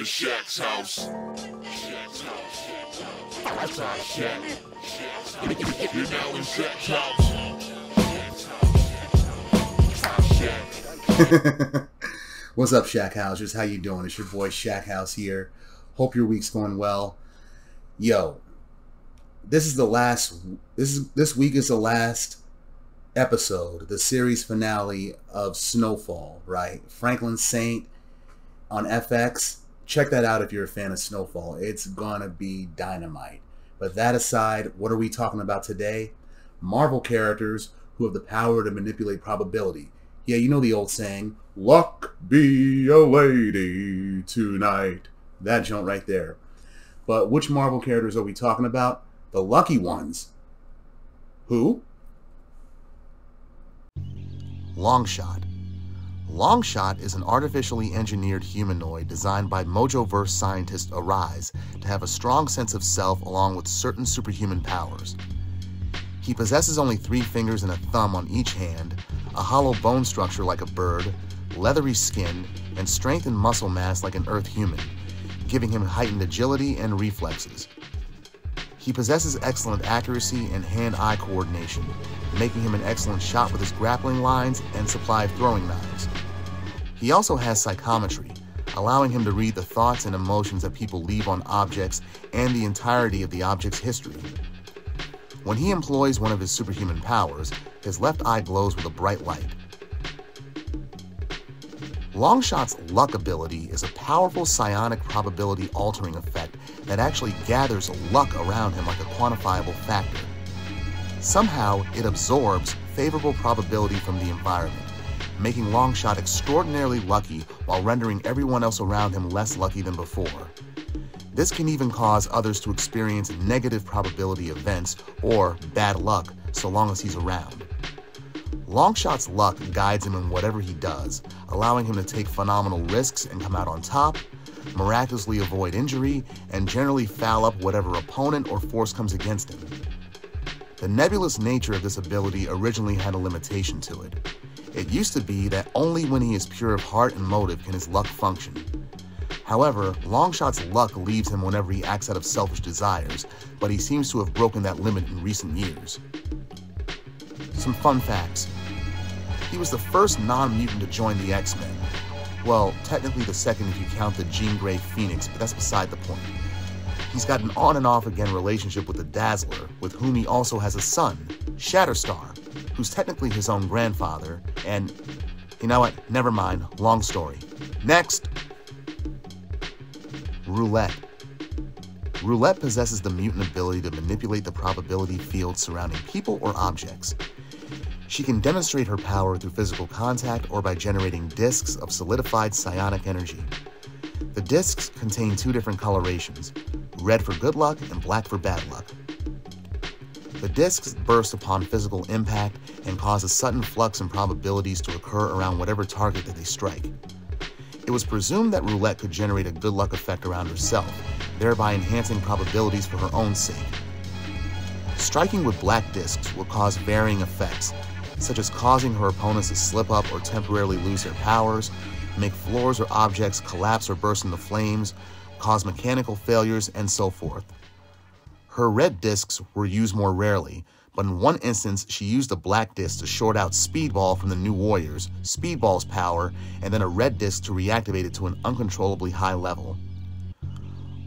Shaq's house. Shaq's house. Shaq. You're now in Shaq's house. What's up, Shaq Housers? How you doing? It's your boy Shaq House here. Hope your week's going well. Yo, this week is the last episode, the series finale of Snowfall, right? Franklin Saint on FX. Check that out if you're a fan of Snowfall. It's gonna be dynamite. But that aside, what are we talking about today? Marvel characters who have the power to manipulate probability. Yeah, you know the old saying, luck be a lady tonight. That joint right there. But which Marvel characters are we talking about? The lucky ones. Who? Longshot. Longshot is an artificially engineered humanoid designed by Mojoverse scientist Arise to have a strong sense of self along with certain superhuman powers. He possesses only 3 fingers and a thumb on each hand, a hollow bone structure like a bird, leathery skin, and strength and muscle mass like an Earth human, giving him heightened agility and reflexes. He possesses excellent accuracy and hand-eye coordination, making him an excellent shot with his grappling lines and supply of throwing knives. He also has psychometry, allowing him to read the thoughts and emotions that people leave on objects and the entirety of the object's history. When he employs one of his superhuman powers, his left eye glows with a bright light. Longshot's luck ability is a powerful psionic probability altering effect that actually gathers luck around him like a quantifiable factor. Somehow, it absorbs favorable probability from the environment, making Longshot extraordinarily lucky while rendering everyone else around him less lucky than before. This can even cause others to experience negative probability events or bad luck so long as he's around. Longshot's luck guides him in whatever he does, allowing him to take phenomenal risks and come out on top, miraculously avoid injury, and generally foul up whatever opponent or force comes against him. The nebulous nature of this ability originally had a limitation to it. It used to be that only when he is pure of heart and motive can his luck function. However, Longshot's luck leaves him whenever he acts out of selfish desires, but he seems to have broken that limit in recent years. Some fun facts. He was the first non-mutant to join the X-Men. Well, technically the second if you count the Jean Grey Phoenix, but that's beside the point. He's got an on and off again relationship with the Dazzler, with whom he also has a son, Shatterstar, who's technically his own grandfather, and you know what, never mind, long story. Next! Roulette. Roulette possesses the mutant ability to manipulate the probability field surrounding people or objects. She can demonstrate her power through physical contact or by generating discs of solidified psionic energy. The discs contain 2 different colorations, red for good luck and black for bad luck. The discs burst upon physical impact and cause a sudden flux in probabilities to occur around whatever target that they strike. It was presumed that Roulette could generate a good luck effect around herself, thereby enhancing probabilities for her own sake. Striking with black discs will cause varying effects, such as causing her opponents to slip up or temporarily lose their powers, make floors or objects collapse or burst into flames, cause mechanical failures, and so forth. Her red discs were used more rarely, but in one instance she used a black disc to short out Speedball from the New Warriors, Speedball's power, and then a red disc to reactivate it to an uncontrollably high level.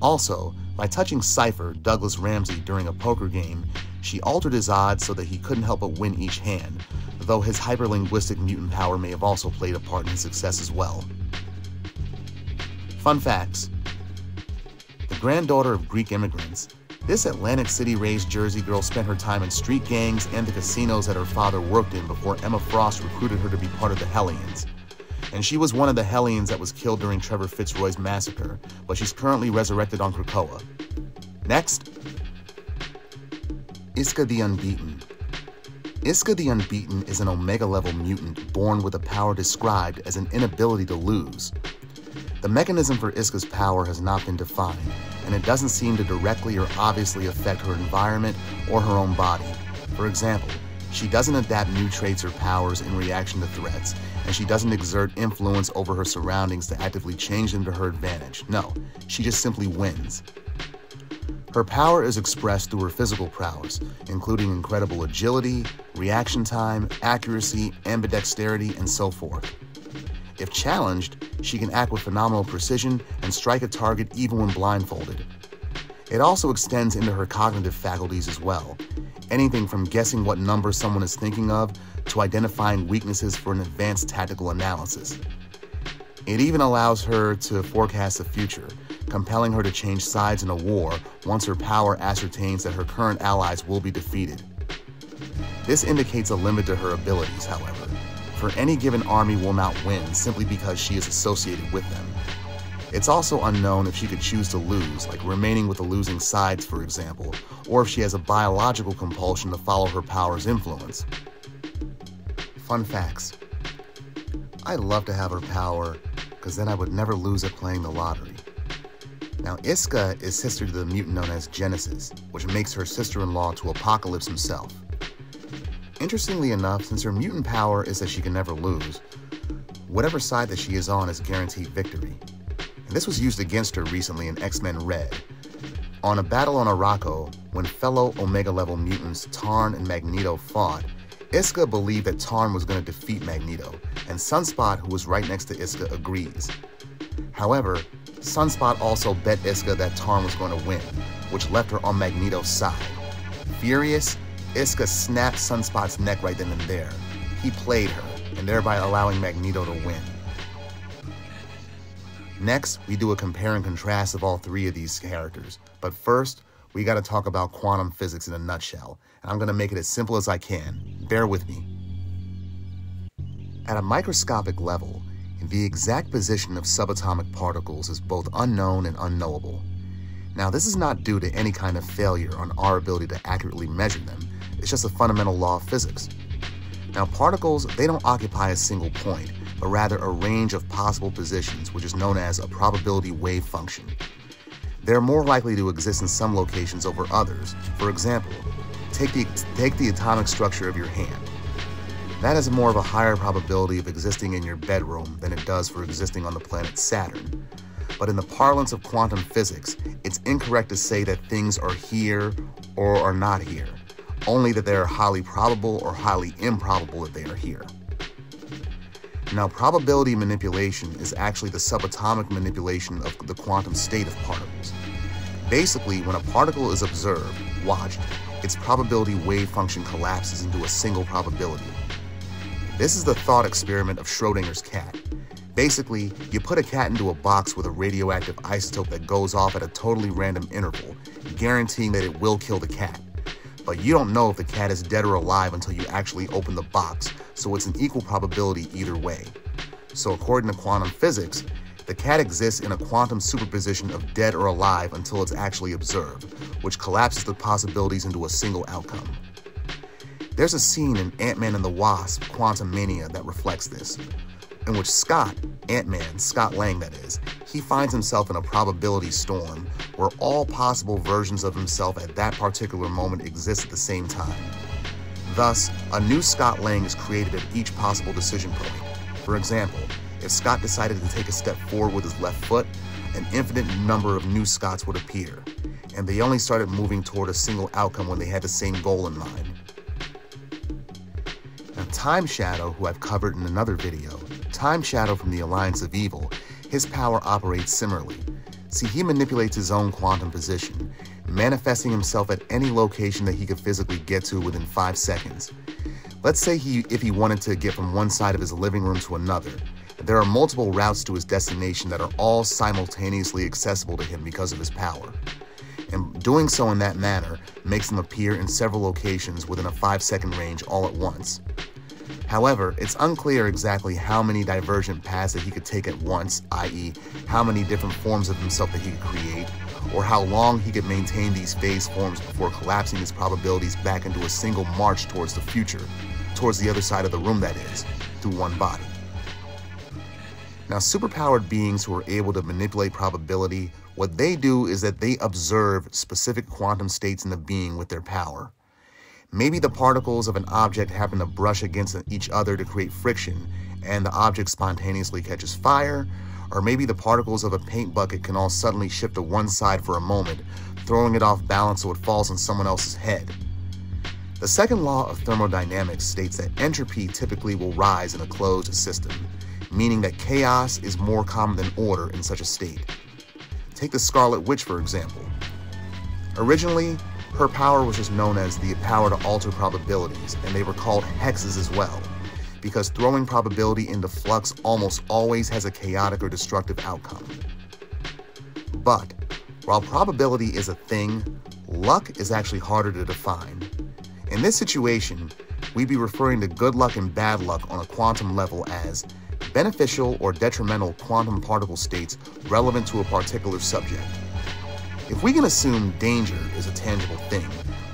Also, by touching Cypher, Douglas Ramsey, during a poker game, she altered his odds so that he couldn't help but win each hand, though his hyperlinguistic mutant power may have also played a part in his success as well. Fun facts. The granddaughter of Greek immigrants, this Atlantic City-raised Jersey girl spent her time in street gangs and the casinos that her father worked in before Emma Frost recruited her to be part of the Hellions. And she was one of the Hellions that was killed during Trevor Fitzroy's massacre, but she's currently resurrected on Krakoa. Next. Isca the Unbeaten. Isca the Unbeaten is an Omega-level mutant born with a power described as an inability to lose. The mechanism for Isca's power has not been defined, and it doesn't seem to directly or obviously affect her environment or her own body. For example, she doesn't adapt new traits or powers in reaction to threats, and she doesn't exert influence over her surroundings to actively change them to her advantage. No, she just simply wins. Her power is expressed through her physical prowess, including incredible agility, reaction time, accuracy, ambidexterity, and so forth. If challenged, she can act with phenomenal precision and strike a target even when blindfolded. It also extends into her cognitive faculties as well, anything from guessing what number someone is thinking of to identifying weaknesses for an advanced tactical analysis. It even allows her to forecast the future, compelling her to change sides in a war once her power ascertains that her current allies will be defeated. This indicates a limit to her abilities, however, for any given army will not win simply because she is associated with them. It's also unknown if she could choose to lose, like remaining with the losing sides, for example, or if she has a biological compulsion to follow her power's influence. Fun facts. I'd love to have her power, because then I would never lose at playing the lottery. Now, Isca is sister to the mutant known as Genesis, which makes her sister-in-law to Apocalypse himself. Interestingly enough, since her mutant power is that she can never lose, whatever side that she is on is guaranteed victory. And this was used against her recently in X-Men Red. On a battle on Arakko, when fellow Omega-level mutants Tarn and Magneto fought, Isca believed that Tarn was going to defeat Magneto, and Sunspot, who was right next to Isca, agrees. However, Sunspot also bet Isca that Tarn was going to win, which left her on Magneto's side. Furious, Isca snapped Sunspot's neck right then and there. He played her, and thereby allowing Magneto to win. Next, we do a compare and contrast of all three of these characters. But first, we gotta talk about quantum physics in a nutshell, and I'm gonna make it as simple as I can. Bear with me. At a microscopic level, the exact position of subatomic particles is both unknown and unknowable. Now, this is not due to any kind of failure on our ability to accurately measure them. It's just a fundamental law of physics. Now, particles, they don't occupy a single point, but rather a range of possible positions, which is known as a probability wave function. They're more likely to exist in some locations over others. For example, take the atomic structure of your hand. That has more of a higher probability of existing in your bedroom than it does for existing on the planet Saturn. But in the parlance of quantum physics, it's incorrect to say that things are here or are not here, only that they are highly probable or highly improbable that they are here. Now, probability manipulation is actually the subatomic manipulation of the quantum state of particles. Basically, when a particle is observed, watched, its probability wave function collapses into a single probability. This is the thought experiment of Schrodinger's cat. Basically, you put a cat into a box with a radioactive isotope that goes off at a totally random interval, guaranteeing that it will kill the cat. But you don't know if the cat is dead or alive until you actually open the box, so it's an equal probability either way. So according to quantum physics, the cat exists in a quantum superposition of dead or alive until it's actually observed, which collapses the possibilities into a single outcome. There's a scene in Ant-Man and the Wasp, Quantumania, that reflects this, in which Scott, Ant-Man, Scott Lang that is, he finds himself in a probability storm where all possible versions of himself at that particular moment exist at the same time. Thus, a new Scott Lang is created at each possible decision point. For example, if Scott decided to take a step forward with his left foot, an infinite number of new Scotts would appear, and they only started moving toward a single outcome when they had the same goal in mind. Now, Timeshadow, who I've covered in another video, Timeshadow from the Alliance of Evil, his power operates similarly. See, he manipulates his own quantum position, manifesting himself at any location that he could physically get to within 5 seconds. Let's say if he wanted to get from one side of his living room to another, there are multiple routes to his destination that are all simultaneously accessible to him because of his power. And doing so in that manner makes him appear in several locations within a 5-second range all at once. However, it's unclear exactly how many divergent paths that he could take at once, i.e., how many different forms of himself that he could create, or how long he could maintain these phase forms before collapsing his probabilities back into a single march towards the future, towards the other side of the room that is, through one body. Now, superpowered beings who are able to manipulate probability, what they do is that they observe specific quantum states in the being with their power. Maybe the particles of an object happen to brush against each other to create friction, and the object spontaneously catches fire, or maybe the particles of a paint bucket can all suddenly shift to one side for a moment, throwing it off balance so it falls on someone else's head. The second law of thermodynamics states that entropy typically will rise in a closed system, meaning that chaos is more common than order in such a state. Take the Scarlet Witch, for example. Originally, her power was just known as the power to alter probabilities, and they were called hexes as well, because throwing probability into flux almost always has a chaotic or destructive outcome. But while probability is a thing, luck is actually harder to define. In this situation, we'd be referring to good luck and bad luck on a quantum level as beneficial or detrimental quantum particle states relevant to a particular subject. If we can assume danger is a tangible thing,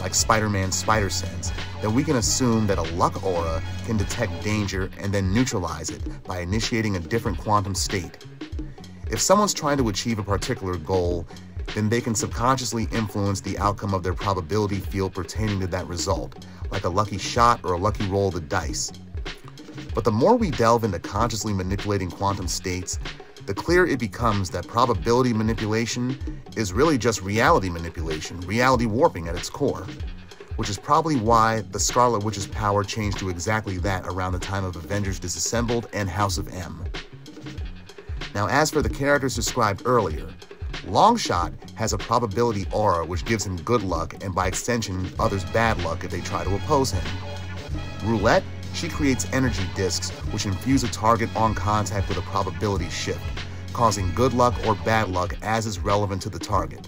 like Spider-Man's spider sense, then we can assume that a luck aura can detect danger and then neutralize it by initiating a different quantum state. If someone's trying to achieve a particular goal, then they can subconsciously influence the outcome of their probability field pertaining to that result, like a lucky shot or a lucky roll of the dice. But the more we delve into consciously manipulating quantum states, the clearer it becomes that probability manipulation is really just reality manipulation, reality warping at its core, which is probably why the Scarlet Witch's power changed to exactly that around the time of Avengers Disassembled and House of M. Now, as for the characters described earlier, Longshot has a probability aura which gives him good luck and by extension others bad luck if they try to oppose him. Roulette, she creates energy discs which infuse a target on contact with a probability shift, causing good luck or bad luck as is relevant to the target.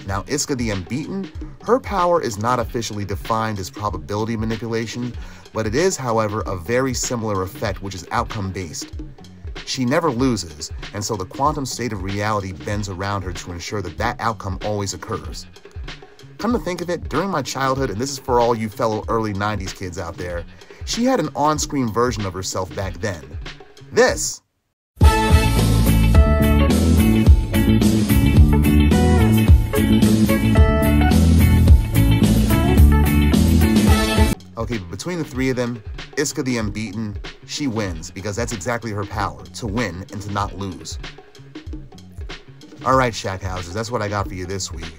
Now, Isca the Unbeaten, her power is not officially defined as probability manipulation, but it is, however, a very similar effect which is outcome-based. She never loses, and so the quantum state of reality bends around her to ensure that that outcome always occurs. Come to think of it, during my childhood, and this is for all you fellow early 90s kids out there, she had an on-screen version of herself back then. This! Okay, but between the three of them, Isca the Unbeaten, she wins, because that's exactly her power, to win and to not lose. Alright, Shackhousers, that's what I got for you this week.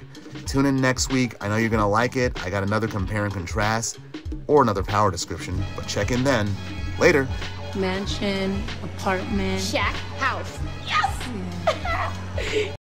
Tune in next week, I know you're gonna like it. I got another compare and contrast, or another power description, but check in then. Later! Mansion, apartment. Shack, house. Yes! Yeah.